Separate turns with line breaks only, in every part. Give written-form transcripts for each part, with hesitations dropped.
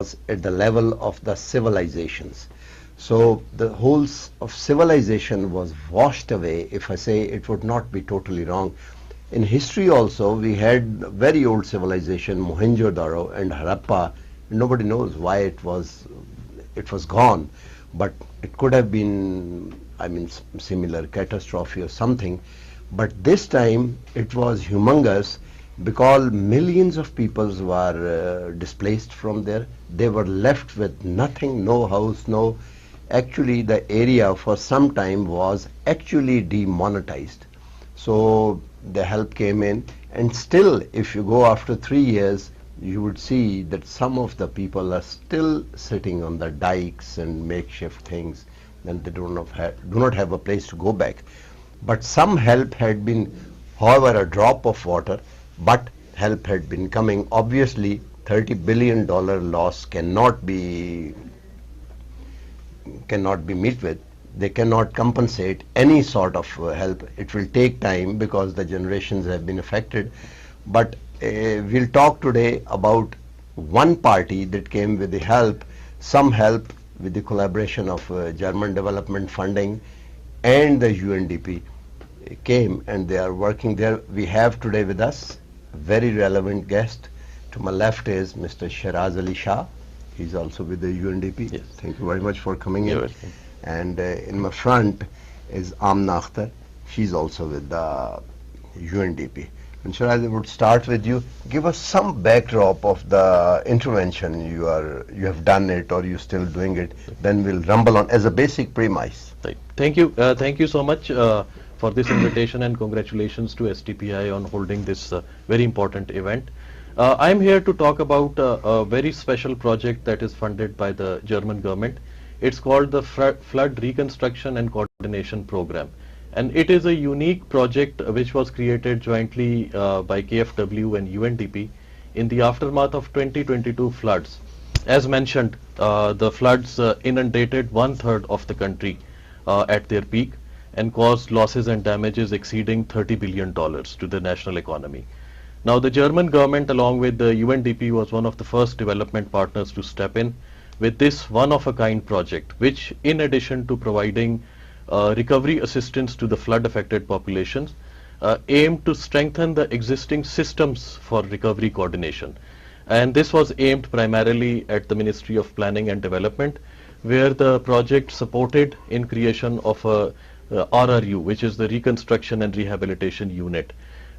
at the level of the civilizations. So the whole of civilization was washed away. If I say it would not be totally wrong. In history also, we had very old civilization, Mohenjo-daro and Harappa. Nobody knows why it was gone, but it could have been, I mean, similar catastrophe or something. But this time it was humongous because millions of people were displaced from there. They were left with nothing, no house, no. Actually, the area for some time was actually demonetized. So the help came in, and still, if you go after 3 years, you would see that some of the people are still sitting on the dikes and makeshift things, and they do not have a place to go back. But some help had been, however, a drop of water, but help had been coming. Obviously, $30 billion loss cannot be met with. They cannot compensate any sort of help. It will take time because the generations have been affected. But we'll talk today about one party that came with the help, some help with the collaboration of German development funding and the UNDP came, and they are working there. We have today with us a very relevant guest. To my left is Mr. Shiraz Ali Shah. He's also with the UNDP.
Yes.
Thank you very much for coming
You're
in.
welcome.
And in my front is Amna Akhtar. She's also with the UNDP. And Shiraz, I would start with you. Give us some backdrop of the intervention you have done it or you're still doing it. Then we'll rumble on as a basic premise.
Right. Thank you. Thank you so much for this invitation, and congratulations to STPI on holding this very important event. I'm here to talk about a very special project that is funded by the German government. It's called the Flood Reconstruction and Coordination Program. And it is a unique project which was created jointly by KfW and UNDP in the aftermath of 2022 floods. As mentioned, the floods inundated 1/3 of the country at their peak and caused losses and damages exceeding $30 billion to the national economy. Now, the German government, along with the UNDP, was one of the first development partners to step in with this one-of-a-kind project, which, in addition to providing recovery assistance to the flood-affected populations, aimed to strengthen the existing systems for recovery coordination. And this was aimed primarily at the Ministry of Planning and Development, where the project supported in creation of a RRU, which is the Reconstruction and Rehabilitation Unit,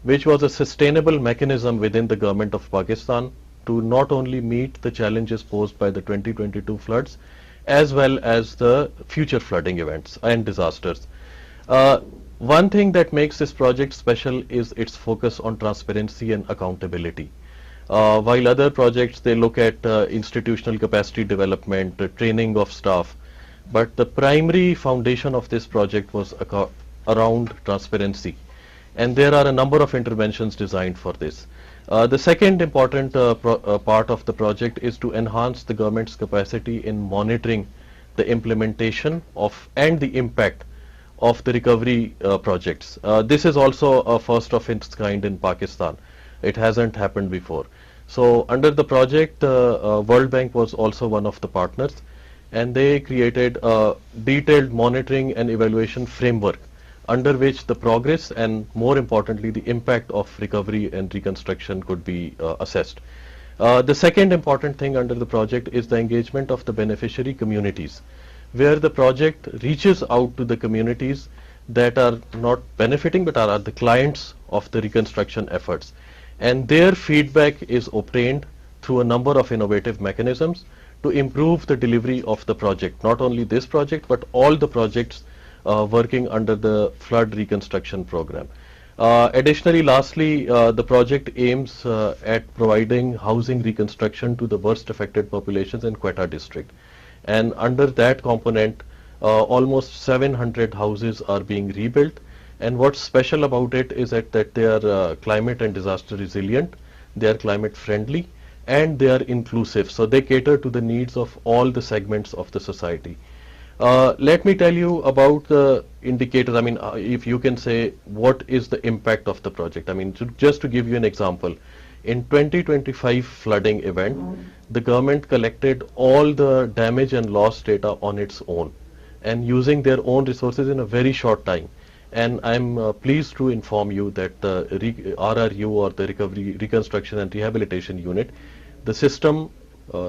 which was a sustainable mechanism within the government of Pakistan to not only meet the challenges posed by the 2022 floods, as well as the future flooding events and disasters. One thing that makes this project special is its focus on transparency and accountability. While other projects, they look at institutional capacity development, training of staff, but the primary foundation of this project was around transparency. And there are a number of interventions designed for this. The second important part of the project is to enhance the government's capacity in monitoring the implementation of and the impact of the recovery projects. This is also a first of its kind in Pakistan. It hasn't happened before. So under the project, World Bank was also one of the partners, and they created a detailed monitoring and evaluation framework under which the progress and, more importantly, the impact of recovery and reconstruction could be assessed. The second important thing under the project is the engagement of the beneficiary communities, where the project reaches out to the communities that are not benefiting but are the clients of the reconstruction efforts. And their feedback is obtained through a number of innovative mechanisms to improve the delivery of the project, not only this project but all the projects working under the flood reconstruction program. Additionally, lastly, the project aims at providing housing reconstruction to the worst affected populations in Quetta district. And under that component, almost 700 houses are being rebuilt. And what's special about it is that they are climate and disaster resilient, they are climate friendly, and they are inclusive. So they cater to the needs of all the segments of the society. Let me tell you about the indicators. I mean, if you can say, what is the impact of the project? I mean, just to give you an example, In 2025 flooding event, the government collected all the damage and loss data on its own and using their own resources in a very short time. And I'm pleased to inform you that the RRU, or the Recovery, Reconstruction and Rehabilitation Unit, the system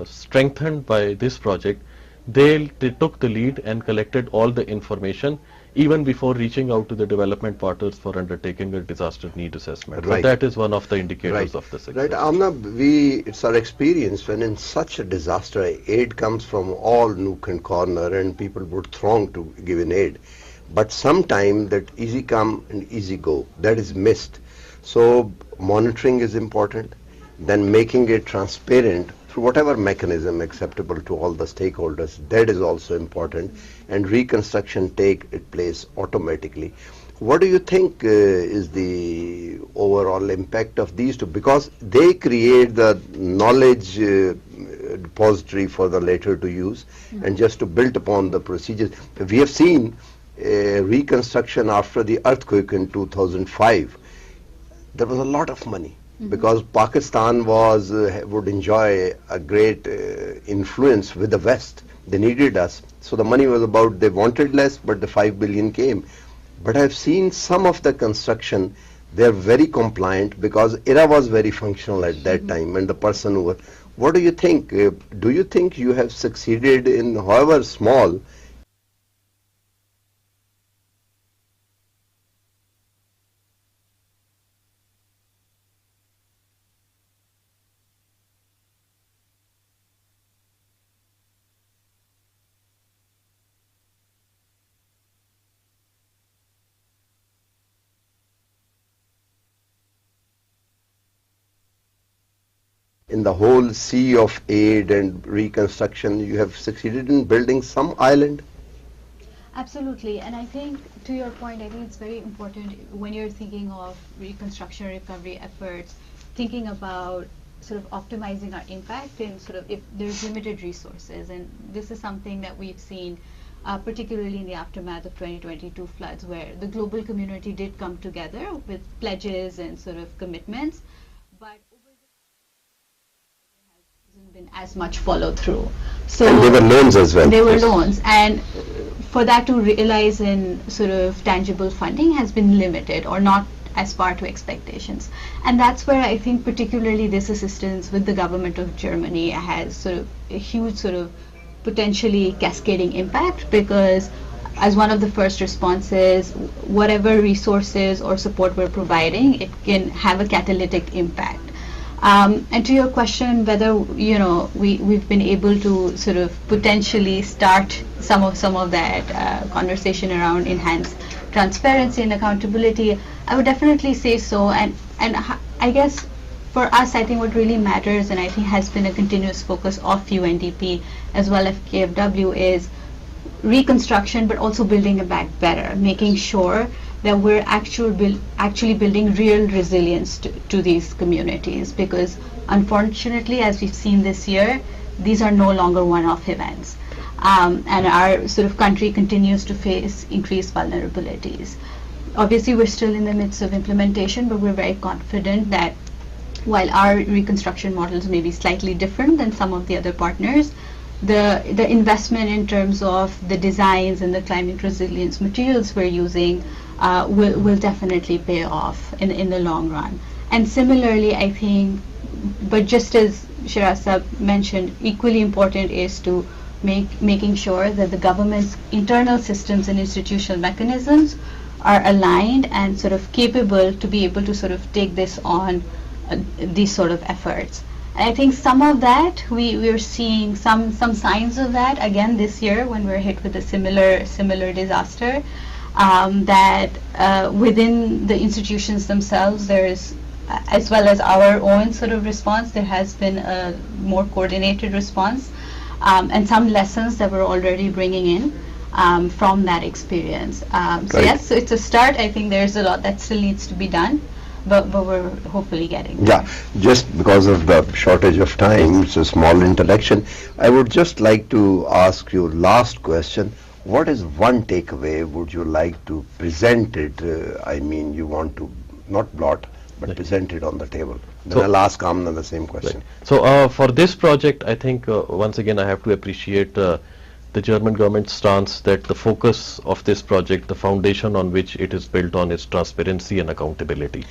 strengthened by this project, they took the lead and collected all the information even before reaching out to the development partners for undertaking a disaster need assessment. So
Right.
that is one of the indicators
Right.
of the success.
Right, Amna, it's our experience when in such a disaster, aid comes from all nook and corner and people would throng to give in aid. But sometime that easy come and easy go, that is missed. So monitoring is important, then making it transparent through whatever mechanism acceptable to all the stakeholders, that is also important, and reconstruction take its place automatically. What do you think is the overall impact of these two? Because they create the knowledge repository for the later to use and just to build upon the procedures. We have seen reconstruction after the earthquake in 2005. There was a lot of money because Pakistan was would enjoy a great influence with the West. They needed us. So the money was about, they wanted less, but the 5 billion came. But I've seen some of the construction, they're very compliant because IRA was very functional at that time and the person who was, what do you think? Do you think you have succeeded in, however small, in the whole sea of aid and reconstruction, you have succeeded in building some island?
Absolutely, and I think to your point, I think it's very important when you're thinking of reconstruction recovery efforts, thinking about sort of optimizing our impact and sort of if there's limited resources, and this is something that we've seen particularly in the aftermath of 2022 floods, where the global community did come together with pledges and sort of commitments, but hasn't been as much follow through. So
And they were loans as well.
They were
Yes.
loans, and for that to realize in sort of tangible funding has been limited or not as far to expectations. And that's where I think particularly this assistance with the government of Germany has sort of a huge sort of potentially cascading impact, because as one of the first responses, whatever resources or support we're providing, it can have a catalytic impact. And to your question, whether we've been able to sort of potentially start some of that conversation around enhanced transparency and accountability, I would definitely say so. And I guess for us, I think what really matters, and I think has been a continuous focus of UNDP as well as KFW, is reconstruction, but also building it back better, making sure that we're actually building real resilience to these communities, because unfortunately, as we've seen this year, these are no longer one-off events, and our sort of country continues to face increased vulnerabilities. Obviously, we're still in the midst of implementation, but we're very confident that while our reconstruction models may be slightly different than some of the other partners, the investment in terms of the designs and the climate resilience materials we're using will definitely pay off in the long run. And similarly, I think, but just as Shiraz mentioned, equally important is to making sure that the government's internal systems and institutional mechanisms are aligned and sort of capable to be able to sort of take this on, these sort of efforts. And I think some of that we're seeing some signs of that again this year when we're hit with a similar disaster. That within the institutions themselves, there is, as well as our own sort of response, there has been a more coordinated response, and some lessons that we're already bringing in from that experience. So yes, so it's a start. I think there's a lot that still needs to be done, but we're hopefully getting there.
Yeah, just because of the shortage of time, it's a small introduction. I would just like to ask you last question. What is one takeaway would you like to present it? I mean, you want to not blot, but present it on the table. Then
So-
I'll ask Amna the same question.
So for this project, I think once again I have to appreciate the German government's stance that the focus of this project, the foundation on which it is built on, is transparency and accountability.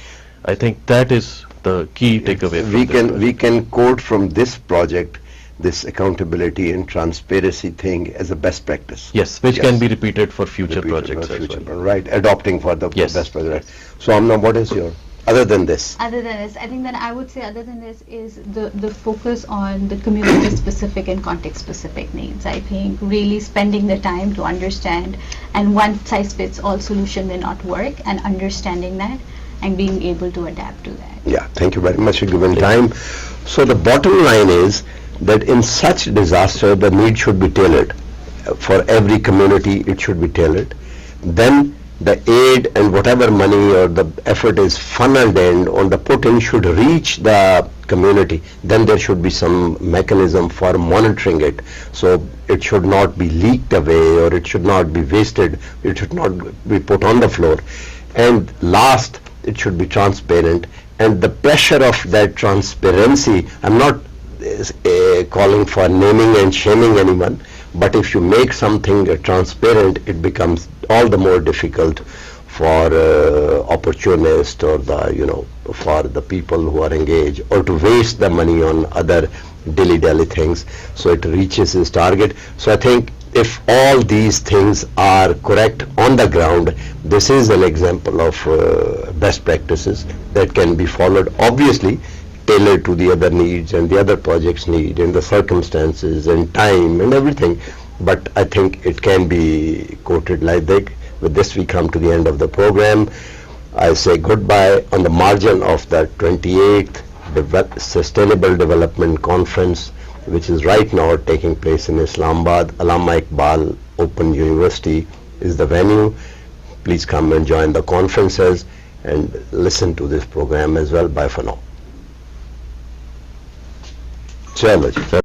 I think that is the key takeaway from
We
this
can
project.
we can quote from this project this accountability and transparency thing as a best practice.
Yes, which
Yes.
can be repeated for future
Repeated for
projects as
future,
well.
right? Adopting for the
Yes.
best project. So Amna, what is your other than this?
Other than this, I think that I would say other than this is the focus on the community specific and context specific needs. I think really spending the time to understand, and one size fits all solution may not work, and understanding that and being able to adapt to that.
Yeah, thank you very much for giving time. So the bottom line is that in such disaster, the need should be tailored. For every community, it should be tailored. Then the aid and whatever money or the effort is funneled in or the put in should reach the community. Then there should be some mechanism for monitoring it. So it should not be leaked away or it should not be wasted. It should not be put on the floor. And last, it should be transparent. And the pressure of that transparency, I'm not calling for naming and shaming anyone, but if you make something transparent, it becomes all the more difficult for opportunists or the, for the people who are engaged or to waste the money on other dilly-dally things. So it reaches its target. So I think if all these things are correct on the ground, this is an example of best practices that can be followed, obviously tailored to the other needs and the other projects need and the circumstances and time and everything. But I think it can be quoted like that. With this we come to the end of the program. I say goodbye on the margin of the 28th Sustainable Development Conference, which is right now taking place in Islamabad. Allama Iqbal Open University is the venue. Please come and join the conferences and listen to this program as well. Bye for now. Chalo ji.